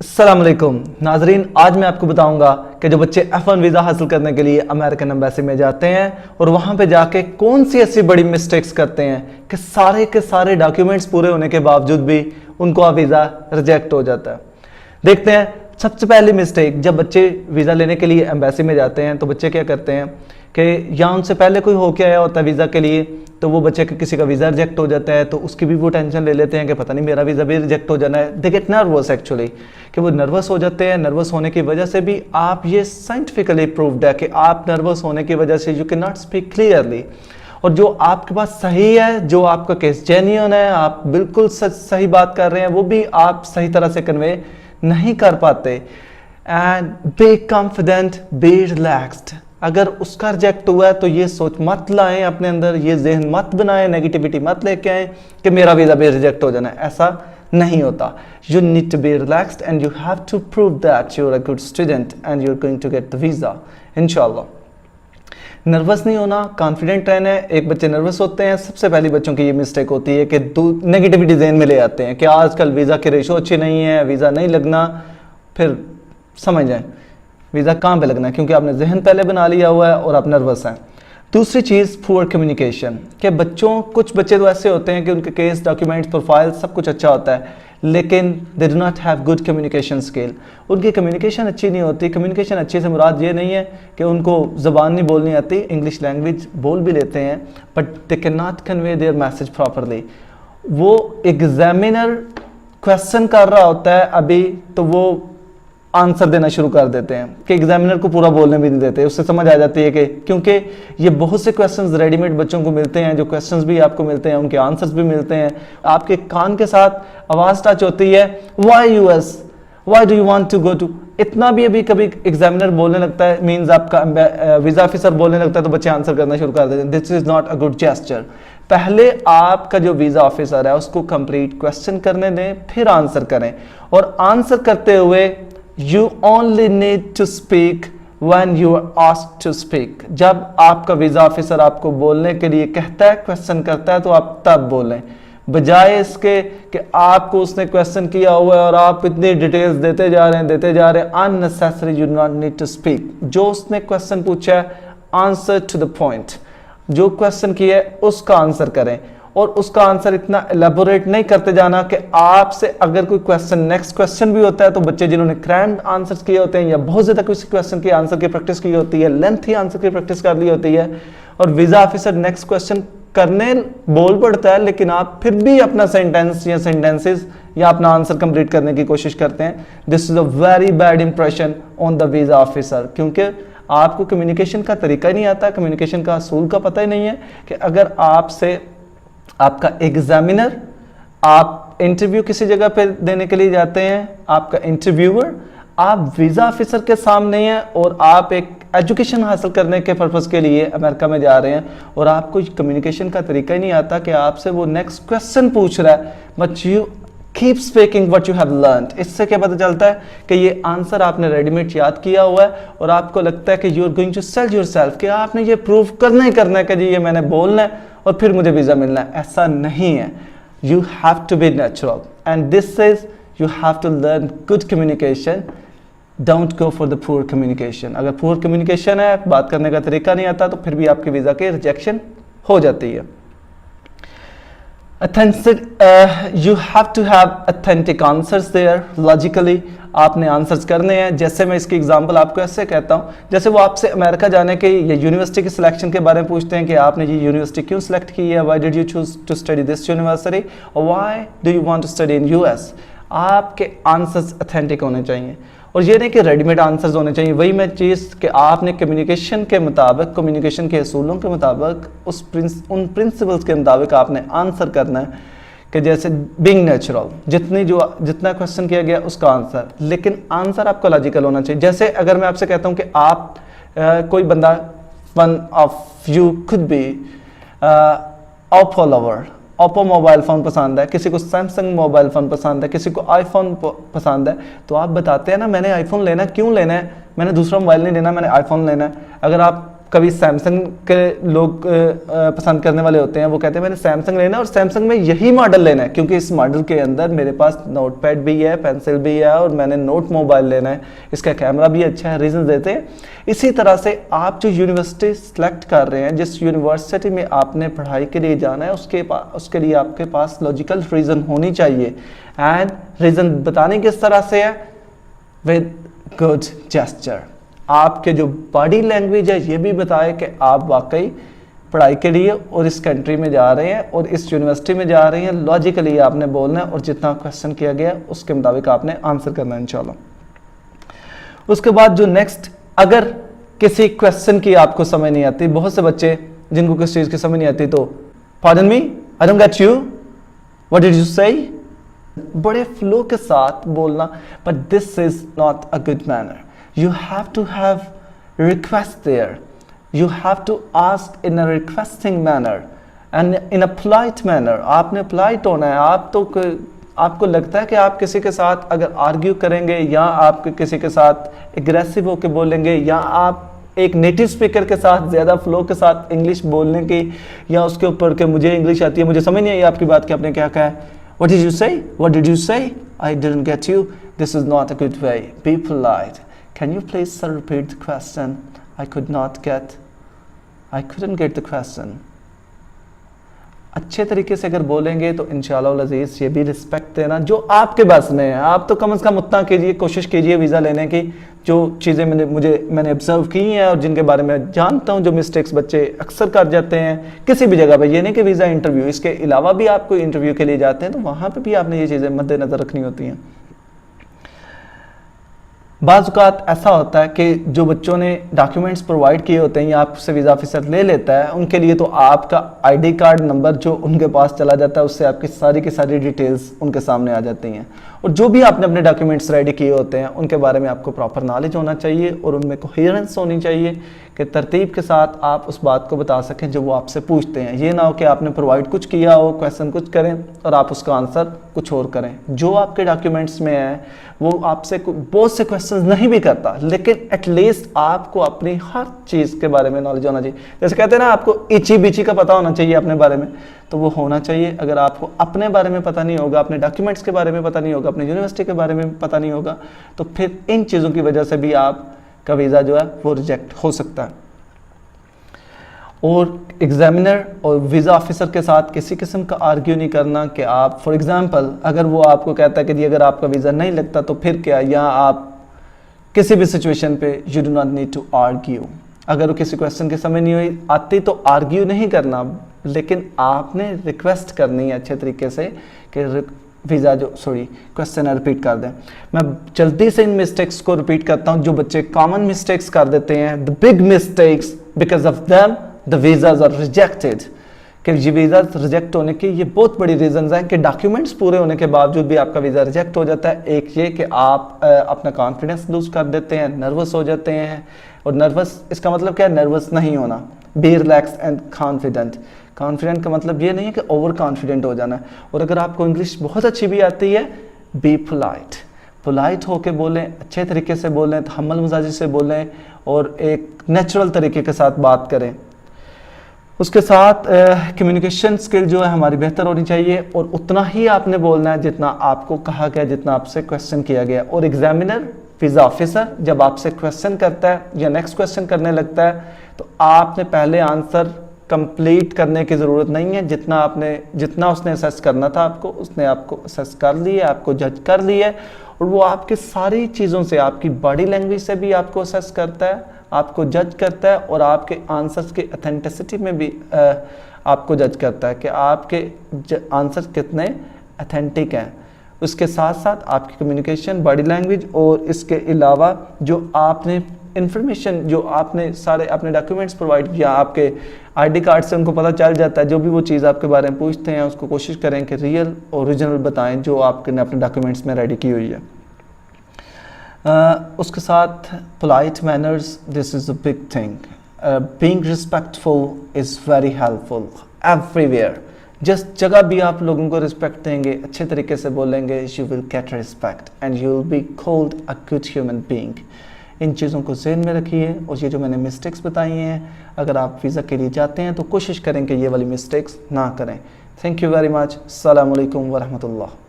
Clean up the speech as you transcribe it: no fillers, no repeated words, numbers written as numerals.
अस्सलाम वालेकुम नाजरीन, आज मैं आपको बताऊंगा कि जो बच्चे F1 वीज़ा हासिल करने के लिए अमेरिकन एम्बेसी में जाते हैं और वहां पे जाके कौन सी ऐसी बड़ी मिस्टेक्स करते हैं कि सारे के सारे डॉक्यूमेंट्स पूरे होने के बावजूद भी उनको वीज़ा रिजेक्ट हो जाता है। देखते हैं सबसे पहली मिस्टेक, जब बच्चे वीज़ा लेने के लिए एम्बेसी में जाते हैं तो बच्चे क्या करते हैं कि या उनसे पहले कोई होके आया होता है वीज़ा के लिए, तो वो बच्चे किसी का वीज़ा रिजेक्ट हो जाता है तो उसकी भी वो टेंशन ले लेते हैं कि पता नहीं मेरा वीज़ा भी रिजेक्ट हो जाना है। दे गेट नर्वस एक्चुअली, कि वो नर्वस हो जाते हैं। नर्वस होने की वजह से भी आप ये साइंटिफिकली प्रूव्ड है कि आप नर्वस होने की वजह से you can not speak clearly, और जो आपके पास सही है, जो आपका केस जेन्युइन है, आप बिल्कुल सही बात कर रहे हैं, वो भी आप सही तरह से कन्वे नहीं कर पाते। And be confident, B relaxed. अगर उसका रिजेक्ट हुआ है तो ये सोच मत लाएं अपने अंदर, ये जहन मत बनाएं, नेगेटिविटी मत लेके आए कि मेरा वीज़ा भी रिजेक्ट हो जाना है। ऐसा नहीं होता। You need to be relaxed and you have to prove that you are a good student and you are going to get the visa इंशाल्लाह। नर्वस नहीं होना, कॉन्फिडेंट रहना है। एक बच्चे नर्वस होते हैं, सबसे पहली बच्चों की ये मिस्टेक होती है कि नेगेटिविटी जहन में ले आते हैं कि आजकल वीज़ा की रेशो अच्छी नहीं है, वीज़ा नहीं लगना। फिर समझ जाएं वीज़ा कहाँ पे लगना है, क्योंकि आपने जहन पहले बना लिया हुआ है और आप नर्वस हैं। दूसरी चीज़ पुअर कम्युनिकेशन, कि कुछ बच्चे तो ऐसे होते हैं कि उनके केस, डॉक्यूमेंट्स, प्रोफाइल सब कुछ अच्छा होता है, लेकिन they do not have good communication skill. उनकी कम्युनिकेशन अच्छी नहीं होती। कम्युनिकेशन अच्छी से मुराद ये नहीं है कि उनको ज़बान नहीं बोलनी आती, इंग्लिश लैंग्वेज बोल भी लेते हैं, but they can not convey there message properly. वो एग्जामिनर क्वेश्चन कर रहा होता है अभी, तो वो आंसर देना शुरू कर देते हैं कि एग्जामिनर को पूरा बोलने भी नहीं देते। उससे समझ आ जाती है कि क्योंकि ये बहुत से क्वेश्चंस रेडीमेड बच्चों को मिलते हैं, जो क्वेश्चंस भी आपको मिलते हैं उनके आंसर्स भी मिलते हैं, आपके कान के साथ आवाज़ टच होती है, why US, why do you want to go to. इतना भी अभी कभी एग्जामिनर बोलने लगता है, मीन्स आपका वीज़ा ऑफिसर बोलने लगता है, तो बच्चे आंसर करना शुरू कर देते हैं। This is not a good gesture. पहले आपका जो वीज़ा ऑफिसर है उसको कंप्लीट क्वेश्चन करने दें, फिर आंसर करें। और आंसर करते हुए You only need to speak when you are asked to speak। जब आपका वीज़ा ऑफिसर आपको बोलने के लिए कहता है, क्वेश्चन करता है, तो आप तब बोलें, बजाय इसके कि आपको उसने क्वेश्चन किया हुआ है और आप इतनी डिटेल्स देते जा रहे हैं। Unnecessary, you not need to speak. जो उसने क्वेश्चन पूछा है, आंसर टू द पॉइंट। जो क्वेश्चन किया है उसका आंसर करें, और उसका आंसर इतना एलेबोरेट नहीं करते जाना कि आपसे अगर कोई क्वेश्चन, नेक्स्ट क्वेश्चन भी होता है, तो बच्चे जिन्होंने क्रैम्ड आंसर्स किए होते हैं या बहुत ज़्यादा किसी क्वेश्चन के आंसर की प्रैक्टिस की होती है, लेंथी आंसर की प्रैक्टिस कर ली होती है, और वीज़ा ऑफिसर नेक्स्ट क्वेश्चन करने बोल पड़ता है, लेकिन आप फिर भी अपना सेंटेंस या सेंटेंसेस या अपना आंसर कंप्लीट करने की कोशिश करते हैं। This is a very bad impression on the visa officer, क्योंकि आपको कम्युनिकेशन का तरीका ही नहीं आता, कम्युनिकेशन का असूल का पता ही नहीं है कि अगर आपसे आपका एग्जामिनर, आप इंटरव्यू किसी जगह पे देने के लिए जाते हैं, आपका इंटरव्यूअर, आप वीज़ा ऑफिसर के सामने हैं और आप एक एजुकेशन हासिल करने के पर्पज़ के लिए अमेरिका में जा रहे हैं, और आपको कम्युनिकेशन का तरीका ही नहीं आता कि आपसे वो नेक्स्ट क्वेश्चन पूछ रहा है, but you keep speaking what you have learned. इससे क्या पता चलता है कि ये आंसर आपने रेडीमेड याद किया हुआ है, और आपको लगता है कि you are going to sell yourself, कि आपने ये प्रूव करना ही करना है कि जी ये मैंने बोलना है और फिर मुझे वीज़ा मिलना है। ऐसा नहीं है। You have to be natural, and this is you have to learn good communication. Don't go for the poor communication. अगर पुअर कम्युनिकेशन है, बात करने का तरीका नहीं आता, तो फिर भी आपके वीज़ा के रिजेक्शन हो जाती है। Authentic, you have to have authentic answers there, logically आपने आंसर्स करने हैं। जैसे मैं इसकी एग्जांपल आपको ऐसे कहता हूँ, जैसे वो आपसे अमेरिका जाने के या यूनिवर्सिटी की सिलेक्शन के बारे में पूछते हैं कि आपने ये यूनिवर्सिटी क्यों सिलेक्ट की है, why did you choose to study this university, और why do you want to study in US. आपके आंसर्स अथेंटिक होने चाहिए, और ये नहीं कि रेडीमेड आंसर्स होने चाहिए। वही मैं चीज़ कि आपने कम्युनिकेशन के मुताबिक, कम्युनिकेशन के असूलों के मुताबिक, उन प्रिंसिपल्स के मुताबिक आपने आंसर करना है, कि जैसे बीइंग नेचुरल, जितना क्वेश्चन किया गया उसका आंसर, लेकिन आंसर आपका लॉजिकल होना चाहिए। जैसे अगर मैं आपसे कहता हूँ कि आप कोई बंदा, one of you could be Oppo lover, Oppo mobile phone पसंद है, किसी को सैमसंग मोबाइल फ़ोन पसंद है, किसी को आईफोन पसंद है, तो आप बताते हैं ना मैंने आईफोन लेना है। क्यों लेना है? मैंने दूसरा मोबाइल नहीं लेना, मैंने आईफोन लेना है। अगर आप कभी सैमसंग के लोग पसंद करने वाले होते हैं, वो कहते हैं मैंने सैमसंग लेना है और सैमसंग में यही मॉडल लेना है क्योंकि इस मॉडल के अंदर मेरे पास नोट पैड भी है, पेंसिल भी है और मैंने नोट मोबाइल लेना है, इसका कैमरा भी अच्छा है, रीज़न देते हैं। इसी तरह से आप जो यूनिवर्सिटी सेलेक्ट कर रहे हैं, जिस यूनिवर्सिटी में आपने पढ़ाई के लिए जाना है, उसके लिए आपके पास लॉजिकल रीज़न होनी चाहिए। एंड रीज़न बताने किस तरह से है? With good gesture. आपके जो बॉडी लैंग्वेज है ये भी बताए कि आप वाकई पढ़ाई के लिए और इस कंट्री में जा रहे हैं और इस यूनिवर्सिटी में जा रहे हैं। लॉजिकली आपने बोलना है और जितना क्वेश्चन किया गया उसके मुताबिक आपने आंसर करना है इंशाल्लाह। उसके बाद जो नेक्स्ट, अगर किसी क्वेश्चन की आपको समझ नहीं आती, बहुत से बच्चे जिनको किस चीज़ की समझ नहीं आती तो pardon me, I don't get you, what did you से, बड़े फ्लो के साथ बोलना, but this is not a good manner. You have to have request there. You have to ask in a requesting manner and in a polite manner. आपने polite होना है। आपको लगता है कि आप किसी के साथ अगर आर्ग्यू करेंगे या आप किसी के साथ एग्रेसिव होकर बोलेंगे या आप एक नेटिव स्पीकर के साथ ज़्यादा फ्लो के साथ इंग्लिश बोलने की या उसके ऊपर कि मुझे इंग्लिश आती है, मुझे समझ नहीं आई आपकी बात कि आपने क्या कहा है, What did you say? What did you say? I didn't get you. This is not a good way. Be polite. Can you please repeat the question? I couldn't get the question. अच्छे तरीके से अगर बोलेंगे तो इंशाअल्लाह अज़ीज़ ये भी respect देना जो आपके बस में है। आप तो कम से कम उतना कीजिए, कोशिश कीजिए वीज़ा लेने की। जो चीज़ें मैंने ऑब्जर्व की हैं और जिनके बारे में जानता हूँ, जो मिस्टेक्स बच्चे अक्सर कर जाते हैं किसी भी जगह पे, ये नहीं कि वीज़ा इंटरव्यू, इसके अलावा भी आप कोई इंटरव्यू के लिए जाते हैं तो वहाँ पे भी आपने ये चीज़ें मद्देनज़र रखनी होती हैं। बाज़ ऐसा होता है कि जो बच्चों ने डॉक्यूमेंट्स प्रोवाइड किए होते हैं या आपसे वीज़ा ऑफिसर ले लेता है, उनके लिए तो आपका आईडी कार्ड नंबर जो उनके पास चला जाता है उससे आपकी सारी की सारी डिटेल्स उनके सामने आ जाती हैं। और जो भी आपने अपने डॉक्यूमेंट्स रेडी किए होते हैं उनके बारे में आपको प्रॉपर नॉलेज होना चाहिए और उनमें कोहेरेंस होनी चाहिए कि तरतीब के साथ आप उस बात को बता सकें जो वो आपसे पूछते हैं। ये ना हो कि आपने प्रोवाइड कुछ किया हो, क्वेश्चन कुछ करें और आप उसका आंसर कुछ और करें। जो आपके डॉक्यूमेंट्स में है वो आपसे बहुत से क्वेश्चंस नहीं भी करता, लेकिन एटलीस्ट आपको अपनी हर चीज़ के बारे में नॉलेज होना चाहिए। जैसे कहते हैं ना, आपको इची बिची का पता होना चाहिए अपने बारे में, तो वो होना चाहिए। अगर आपको अपने बारे में पता नहीं होगा, अपने डॉक्यूमेंट्स के बारे में पता नहीं होगा, अपनी यूनिवर्सिटी के बारे में पता नहीं होगा, तो फिर इन चीज़ों की वजह से भी आपका वीज़ा जो है वो रिजेक्ट हो सकता है। और एग्जामिनर और वीज़ा ऑफिसर के साथ किसी किस्म का आर्ग्यू नहीं करना कि आप, फॉर एग्जांपल, अगर वो आपको कहता है कि जी अगर आपका वीज़ा नहीं लगता तो फिर क्या, या आप किसी भी सिचुएशन पे you do not need to argue. अगर वो किसी क्वेश्चन की समझ नहीं हुई आती तो आर्ग्यू नहीं करना, लेकिन आपने रिक्वेस्ट करनी है अच्छे तरीके से कि वीज़ा क्वेश्चन रिपीट कर दें। मैं जल्दी से इन मिस्टेक्स को रिपीट करता हूँ जो बच्चे कॉमन मिस्टेक्स कर देते हैं। The big mistakes, because of them the visas are rejected. कि ये वीज़ा रिजेक्ट होने की ये बहुत बड़ी रीजंस हैं कि डॉक्यूमेंट्स पूरे होने के बावजूद भी आपका वीज़ा रिजेक्ट हो जाता है। एक ये कि आप अपना कॉन्फिडेंस लूज कर देते हैं, नर्वस हो जाते हैं। और नर्वस, इसका मतलब क्या है? नर्वस नहीं होना। Be relax and confident. Confident का मतलब ये नहीं है कि ओवर कॉन्फिडेंट हो जाना है। और अगर आपको इंग्लिश बहुत अच्छी भी आती है, बी पोलाइट। पोलाइट होके बोलें, अच्छे तरीके से बोलें, तहम्मुल मिजाजी से बोलें और एक नेचुरल तरीके के साथ बात करें। उसके साथ कम्युनिकेशन स्किल जो है हमारी बेहतर होनी चाहिए और उतना ही आपने बोलना है जितना आपको कहा गया, जितना आपसे क्वेश्चन किया गया। और एग्जामिनर, वीज़ा ऑफिसर जब आपसे क्वेश्चन करता है या नेक्स्ट क्वेश्चन करने लगता है तो आपने पहले आंसर कंप्लीट करने की ज़रूरत नहीं है। जितना उसने असेस करना था आपको, उसने आपको असेस कर लिया, आपको जज कर लिया है। और वो आपकी सारी चीज़ों से, आपकी बॉडी लैंग्वेज से भी आपको असेस करता है, आपको जज करता है और आपके आंसर्स की ऑथेंटिसिटी में भी आपको जज करता है कि आपके आंसर कितने ऑथेंटिक हैं। उसके साथ साथ आपकी कम्युनिकेशन, बॉडी लैंग्वेज और इसके अलावा जो आपने इंफॉर्मेशन, जो आपने सारे अपने डॉक्यूमेंट्स प्रोवाइड किया, आपके आईडी कार्ड से उनको पता चल जाता है। जो भी वो चीज़ आपके बारे में पूछते हैं उसको कोशिश करें कि रियल ओरिजिनल बताएं जो आपने अपने डॉक्यूमेंट्स में रेडी की हुई है। उसके साथ polite manners, this is a big thing. Being respectful is very helpful everywhere. जिस जगह भी आप लोगों को रिस्पेक्ट देंगे, अच्छे तरीके से बोलेंगे, you will get respect and you will be called a good human being. इन चीज़ों को ज़हन में रखिए और ये जो मैंने मिस्टेक्स बताई हैं, अगर आप वीज़ा के लिए जाते हैं तो कोशिश करें कि ये वाली मिस्टेक्स ना करें। Thank you very much. अस्सलाम वालेकुम वरहमतुल्लाह।